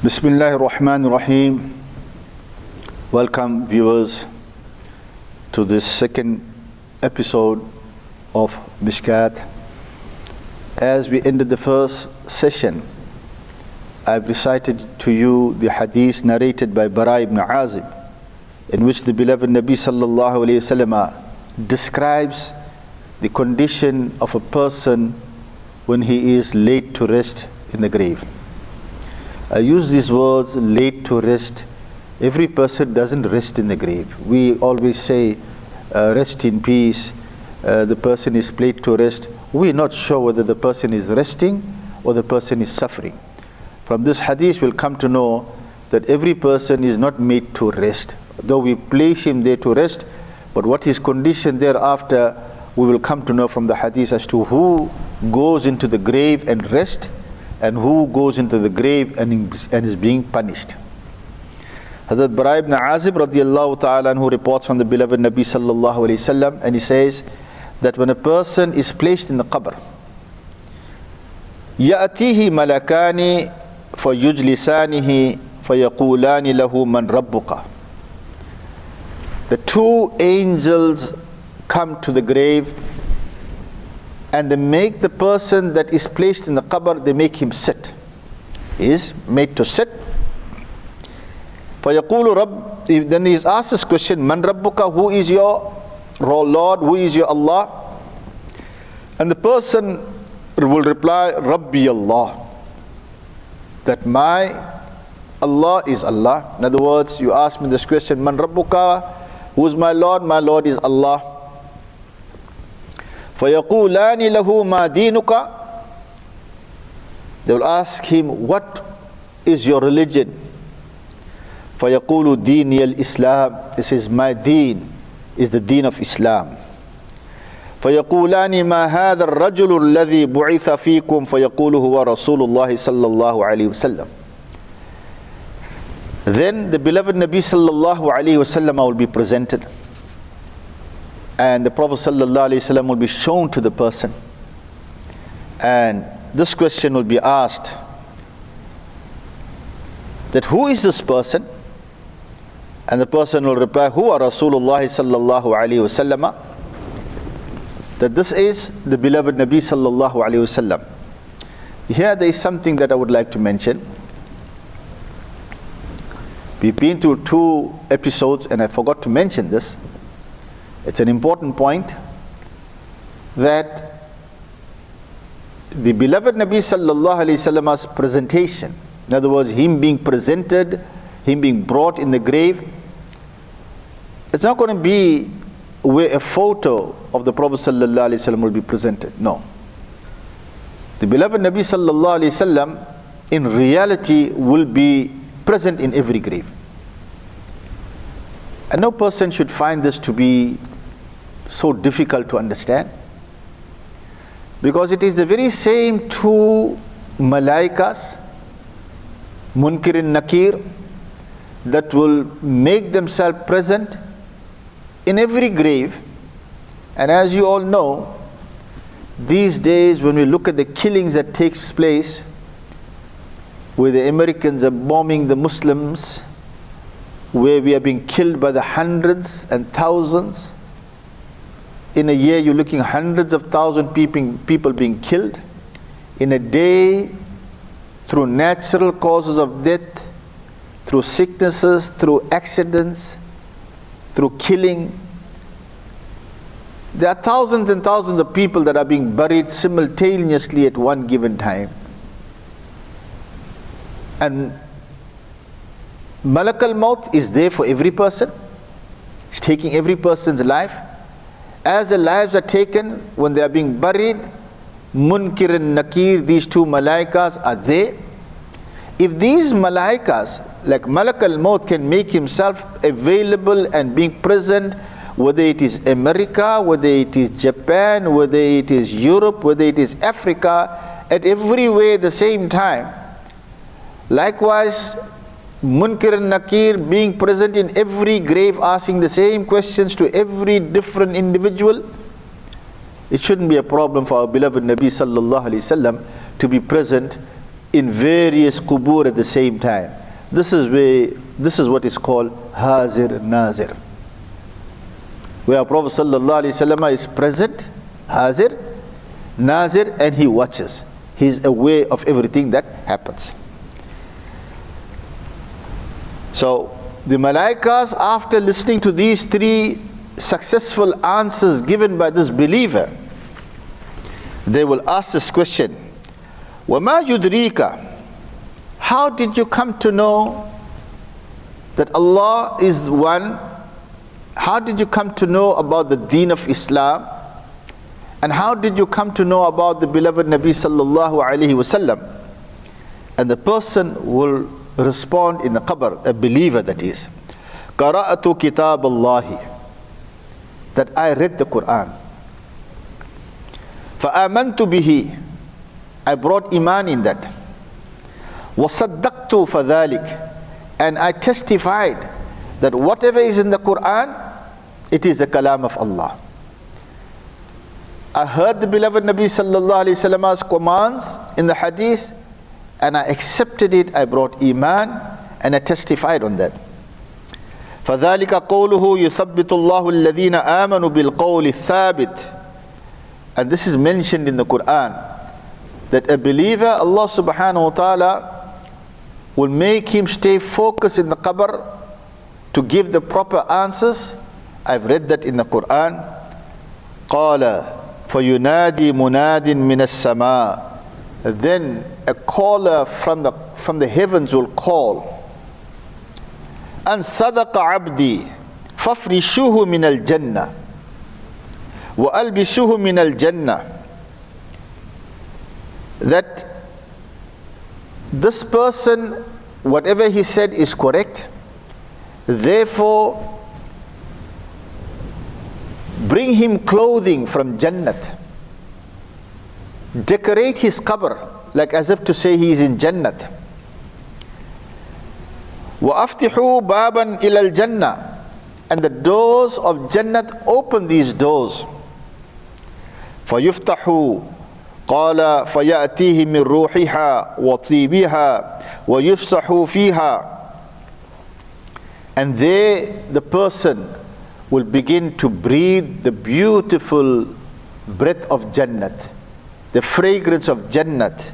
Bismillahir Rahmanir Rahim. Welcome viewers to this second episode of Miskaath. As we ended the first session, I've recited to you the hadith narrated by Bara ibn Azib, in which the beloved Nabi sallallahu alayhi wasallam describes the condition of a person when he is laid to rest in the grave. I use these words, laid to rest. Every person doesn't rest in the grave. We always say, rest in peace, the person is laid to rest. We're not sure whether the person is resting or the person is suffering. From this hadith we'll come to know that every person is not made to rest. Though we place him there to rest, but what his condition thereafter, we will come to know from the hadith as to who goes into the grave and rest, and who goes into the grave and is being punished. Hazrat Bara ibn Azib radiallahu ta'ala who reports from the beloved Nabi sallallahu alayhi wasallam, and he says that when a person is placed in the qabr, يَأْتِيهِ مَلَكَانِ فَيُجْلِسَانِهِ فَيَقُولَانِ لَهُ مَنْ رَبُّكَ. The two angels come to the grave and they make the person that is placed in the qabr, they make him sit. He is made to sit. فَيَقُولُ رَبِّ. Then he is asked this question, مَنْ رَبُّكَ, who is your Lord, who is your Allah? And the person will reply, Rabbi Allah, that my Allah is Allah. In other words, you ask me this question, Man Rabbuka, who is my Lord? My Lord is Allah. فَيَقُولَانِ لَهُ مَا دِينُكَ. They will ask him, what is your religion? فَيَقُولُ دِينِيَ الْإِسْلَامِ. This is my deen, is the deen of Islam. فَيَقُولَانِ مَا هَذَا الرَّجُلُ الَّذِي بُعِثَ فِيكُمْ فَيَقُولُ هُوَ رَسُولُ اللَّهِ صَلَّى اللَّهُ عَلَيْهِ وسلم. Then the beloved Nabi sallallahu alayhi wasallam will be presented, and the Prophet sallallahu alayhi wasallam will be shown to the person, and this question will be asked, that who is this person? And the person will reply, Huwa Rasulullah sallallahu alayhi wasallam, that this is the beloved Nabi sallallahu alayhi wasallam. Here there is something that I would like to mention. We've been through two episodes and I forgot to mention this. It's an important point that the beloved Nabi sallallahu alayhi wasallam's presentation, in other words, him being presented, him being brought in the grave, it's not going to be where a photo of the Prophet sallallahu alayhi wasallam will be presented. No. The beloved Nabi sallallahu alayhi wasallam in reality will be present in every grave. And no person should find this to be so difficult to understand, because it is the very same two Malaikas, Munkir and Nakir, that will make themselves present in every grave. And as you all know, these days when we look at the killings that takes place, where the Americans are bombing the Muslims, where we are being killed by the hundreds and thousands. In a year you're looking hundreds of thousands people being killed. In a day, through natural causes of death, through sicknesses, through accidents, through killing. There are thousands and thousands of people that are being buried simultaneously at one given time. And Malak al-Maut is there for every person. It's taking every person's life. As the lives are taken, when they are being buried, Munkir and Nakir, these two Malaikas are there. If these Malaikas, like Malak al-Maut, can make himself available and being present, whether it is America, whether it is Japan, whether it is Europe, whether it is Africa, at everywhere at the same time, likewise, Munkir and Nakir being present in every grave, asking the same questions to every different individual, it shouldn't be a problem for our beloved Nabi sallallahu alaihi wasallam to be present in various qubur at the same time. This is what is called Hazir Nazir, where Prophet sallallahu alaihi wasallam is present, Hazir Nazir, and he watches. He is aware of everything that happens. So the Malaikas, after listening to these three successful answers given by this believer, they will ask this question: وَمَا يُدْرِيكَ? How did you come to know that Allah is the one? How did you come to know about the Deen of Islam? And how did you come to know about the beloved Nabi sallallahu alaihi wasallam? And the person will respond in the qabr, a believer that is, قَرَأْتُ كِتَابَ اللَّهِ, that I read the Quran. فَآمَنْتُ بِهِ, I brought iman in that. وَصَدَّقْتُ فَذَلِكَ, and I testified that whatever is in the Quran, it is the kalam of Allah. I heard the beloved Nabi sallallahu alaihi wasallam's commands in the hadith, and I accepted it. I brought iman and I testified on that. فَذَلِكَ قَوْلُهُ يُثَبِّتُ اللَّهُ الَّذِينَ آمَنُوا بِالْقَوْلِ الثَّابِتِ. And this is mentioned in the Quran, that a believer, Allah subhanahu wa ta'ala will make him stay focused in the qabr to give the proper answers. I've read that in the Quran. قَالَ فَيُنَادِي مُنَادٍ مِّنَ السَّمَاءِ. Then a caller from the heavens will call, أَنْ صَدَقَ عَبْدِي فَافْرِشُوهُ مِنَ الْجَنَّةِ وَأَلْبِسُوهُ مِنَ الْجَنَّةِ. That this person, whatever he said is correct, therefore bring him clothing from Jannat, decorate his qabr like as if to say he is in Jannat. وَأَفْتِحُوا بَابًا إِلَى الْجَنَّةِ, and the doors of Jannat, open these doors. فَيُفْتَحُوا قَالَ فَيَأْتِيهِ مِنْ رُوحِهَا وَطِيبِهَا وَيُفْسَحُ فِيهَا. And there the person will begin to breathe the beautiful breath of Jannat, the fragrance of Jannat.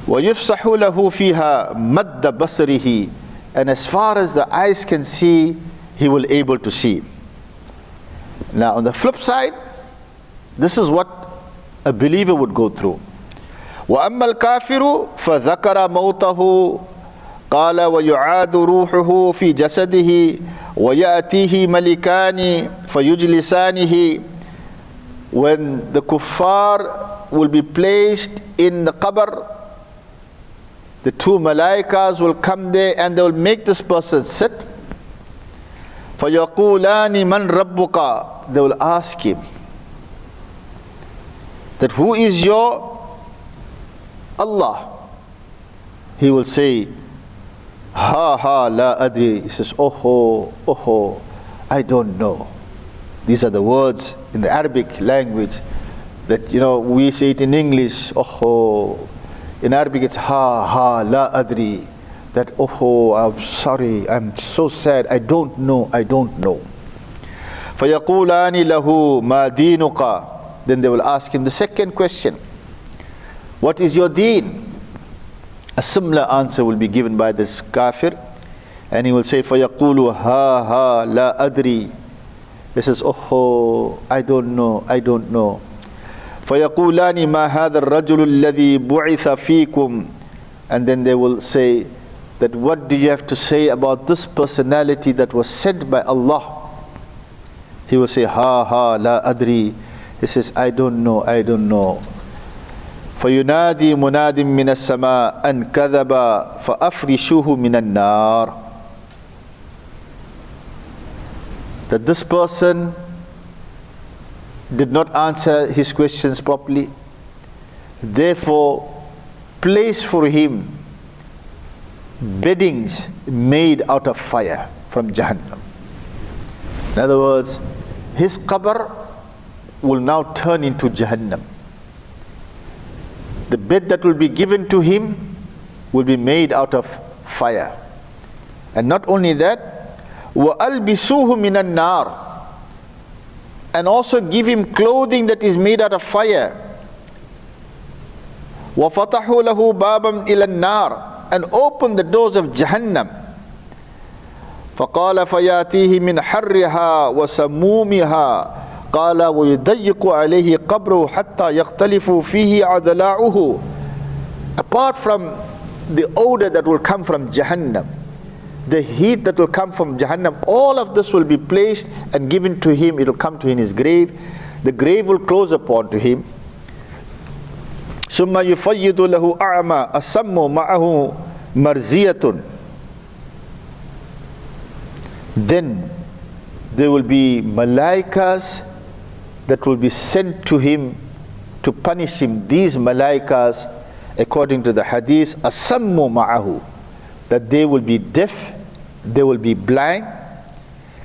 وَيُفْسَحُ لَهُ فِيهَا مَدَّ بَصَرِهِ, and as far as the eyes can see, he will able to see. Now on the flip side, this is what a believer would go through. وَأَمَّا الْكَافِرُ فَذَكَرَ مَوْتَهُ قال ويعاد روحه في جسده ويأتيه ملكان فيجلسانه. When the kuffar will be placed in the qabr, the two Malaikas will come there and they will make this person sit. فَيَقُولَانِ مَنْ رَبُّكَ, they will ask him that who is your Allah? He will say, ha ha la adri. He says, oh, I don't know. These are the words in the Arabic language that, we say it in English, oh. In Arabic it's ha la adri. That, I'm sorry, I'm so sad, I don't know. فَيَقُولَانِ لَهُ مَا دِينُكَ. Then they will ask him the second question, what is your deen? A similar answer will be given by this kafir, and he will say, فَيَقُولُ ha la adri. He says, I don't know. فَيَقُولَانِ مَا هَذَا الرَّجُلُ الَّذِي بُعِثَ فِيكُمْ. And then they will say that, what do you have to say about this personality that was sent by Allah? He will say, ha la adri. He says, I don't know. فَيُنَادِي مُنَادٍ مِّنَ السَّمَاءِ أَنْ كَذَبَ فَأَفْرِشُوهُ مِنَ النَّارِ. That this person did not answer his questions properly, therefore place for him beddings made out of fire from Jahannam. In other words, his qabr will now turn into Jahannam. the bed that will be given to him will be made out of fire. And not only that, وَأَلْبِسُوهُ مِنَ النَّارِ, and also give him clothing that is made out of fire. وَفَتَحُوا لَهُ بَابًا إِلَى النَّارِ, and open the doors of Jahannam. فَقَالَ فَيَاتِيهِ مِنْ حَرِّهَا وَسَمُومِهَا قَالَ وَيُضَيِّقُ عَلَيْهِ قَبْرُهُ حَتَّى يَخْتَلِفُ فِيهِ عَدْلَاؤُهُ. Apart from the odor that will come from Jahannam, the heat that will come from Jahannam, all of this will be placed and given to him. It will come to in his grave. The grave will close upon to him. ثُمَّ يُفَيِّضُ لَهُ أَعْمَى أَسَمُّ مَعَهُ مَرْزِيَةٌ. Then there will be Malaikas that will be sent to him to punish him. These Malaikas, according to the hadith, asammu ma'ahu, that they will be deaf, they will be blind,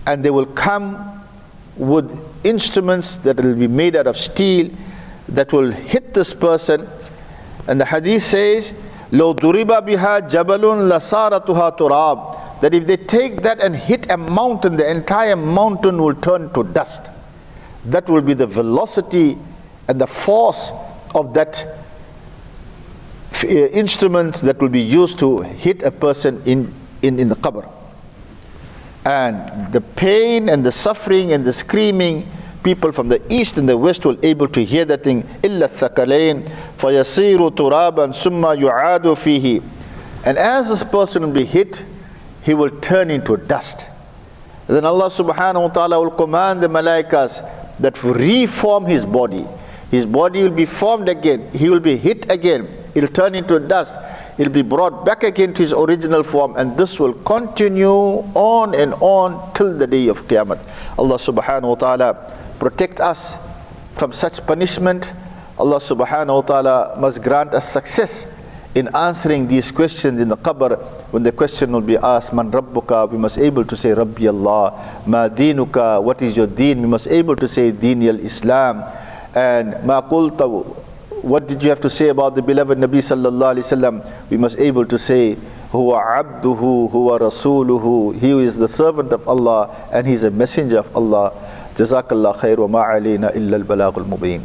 and they will come with instruments that will be made out of steel that will hit this person. And the hadith says, لو ضرب بها جبل لصارتها تراب, that if they take that and hit a mountain, the entire mountain will turn to dust. That will be the velocity and the force of that instruments that will be used to hit a person in the qabr. And the pain and the suffering and the screaming, people from the east and the west will able to hear that thing. إِلَّا الثَّقَلَيْنِ فَيَصِيرُ تُرَابًا ثُمَّ يُعَادُ فِيهِ. And as this person will be hit, he will turn into dust. Then Allah subhanahu wa ta'ala will command the Malaikas that reform his body. His body will be formed again. He will be hit again. It will turn into dust. It will be brought back again to his original form. And this will continue on and on till the day of Qiyamah. Allah subhanahu wa ta'ala protect us from such punishment. Allah subhanahu wa ta'ala must grant us success in answering these questions in the qabr. When the question will be asked, Man Rabbuka, we must able to say, Rabbi Allah. Ma Deenuka, what is your deen? We must able to say, Deen al-Islam. And Ma Qulta, what did you have to say about the beloved Nabi sallallahu alaihi wasallam? We must able to say, Huwa abduhu, huwa rasuluhu. He is the servant of Allah and he is a messenger of Allah. Jazakallah khair wa ma alayna illa al-balagh al-mubin.